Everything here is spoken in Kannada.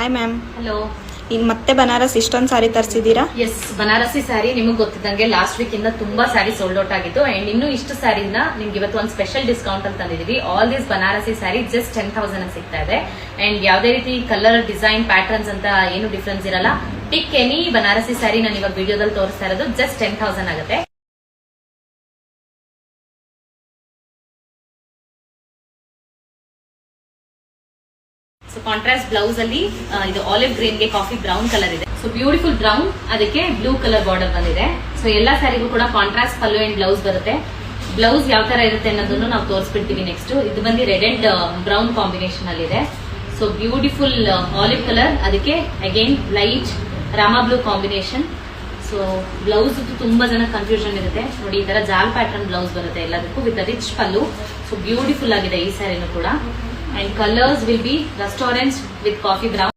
Hi ma'am. ಹಲೋ. ಈಗ ಮತ್ತೆ ಬನಾರಸ್ ಇಷ್ಟೊಂದು ಸಾರಿ ತರಿಸಿದ್ದೀರಾ? ಎಸ್, ಬನಾರಸಿ ಸ್ಯಾರಿ ನಿಮಗೆ ಗೊತ್ತಿದ್ದಂಗೆ ಲಾಸ್ಟ್ ವೀಕ್ ಇಂದ ತುಂಬಾ ಸ್ಯಾರಿ ಸೋಲ್ಡ್ ಔಟ್ ಆಗಿತ್ತು. ಅಂಡ್ ಇನ್ನು ಇಷ್ಟು ಸ್ಯಾರಿನ ನಿಮ್ಗೆ ಇವತ್ತು ಒಂದು ಸ್ಪೆಷಲ್ ಡಿಸ್ಕೌಂಟ್ ಅಂತ ತಂದಿದೀವಿ. All this Banarasi saree just 10,000 ಸಿಗ್ತಾ ಇದೆ. ಅಂಡ್ ಯಾವುದೇ ರೀತಿ ಕಲರ್, ಡಿಸೈನ್, ಪ್ಯಾಟರ್ನ್ಸ್ ಅಂತ ಏನು ಡಿಫ್ರೆನ್ಸ್ ಇರಲ್ಲ. ಪಿಕ್ ಎನಿ ಬನಾರಸಿ ಸ್ಯಾರಿ ನಾನು ಇವಾಗ ವಿಡಿಯೋದಲ್ಲಿ ತೋರಿಸ್ತಾ ಇರೋದು ಜಸ್ಟ್ 10,000 ಆಗುತ್ತೆ. ಸೊ ಕಾಂಟ್ರಾಸ್ಟ್ ಬ್ಲೌಸ್ ಅಲ್ಲಿ ಇದು ಆಲಿವ್ ಗ್ರೀನ್ ಗೆ ಕಾಫಿ ಬ್ರೌನ್ ಕಲರ್ ಇದೆ. ಸೊ ಬ್ಯೂಟಿಫುಲ್ ಬ್ರೌನ್, ಅದಕ್ಕೆ ಬ್ಲೂ ಕಲರ್ ಬಾರ್ಡರ್ ಬಂದಿದೆ. ಸೊ ಎಲ್ಲಾ ಸ್ಯಾರಿಗೂ ಕೂಡ ಕಾಂಟ್ರಾಸ್ಟ್ ಪಲ್ಲು ಅಂಡ್ ಬ್ಲೌಸ್ ಬರುತ್ತೆ. ಬ್ಲೌಸ್ ಯಾವ ತರ ಇರುತ್ತೆ ಅನ್ನೋದನ್ನು ನಾವು ತೋರಿಸ್ಬಿಡ್ತೀವಿ ನೆಕ್ಸ್ಟ್. ಇದು ಬಂದು ರೆಡ್ ಅಂಡ್ ಬ್ರೌನ್ ಕಾಂಬಿನೇಷನ್ ಅಲ್ಲಿ ಇದೆ. ಸೊ ಬ್ಯೂಟಿಫುಲ್ ಆಲಿವ್ ಕಲರ್, ಅದಕ್ಕೆ again light Rama blue combination. So blouse ತುಂಬಾ ಜನ ಕನ್ಫ್ಯೂಷನ್ ಇರುತ್ತೆ ನೋಡಿ. ಈ ತರ ಜಾಲ್ ಪ್ಯಾಟರ್ನ್ ಬ್ಲೌಸ್ ಬರುತ್ತೆ ಎಲ್ಲದಕ್ಕೂ with rich pallu. So beautiful ಆಗಿದೆ ಈ ಸ್ಯಾರಿನೂ ಕೂಡ. And colors will be rust orange with coffee brown.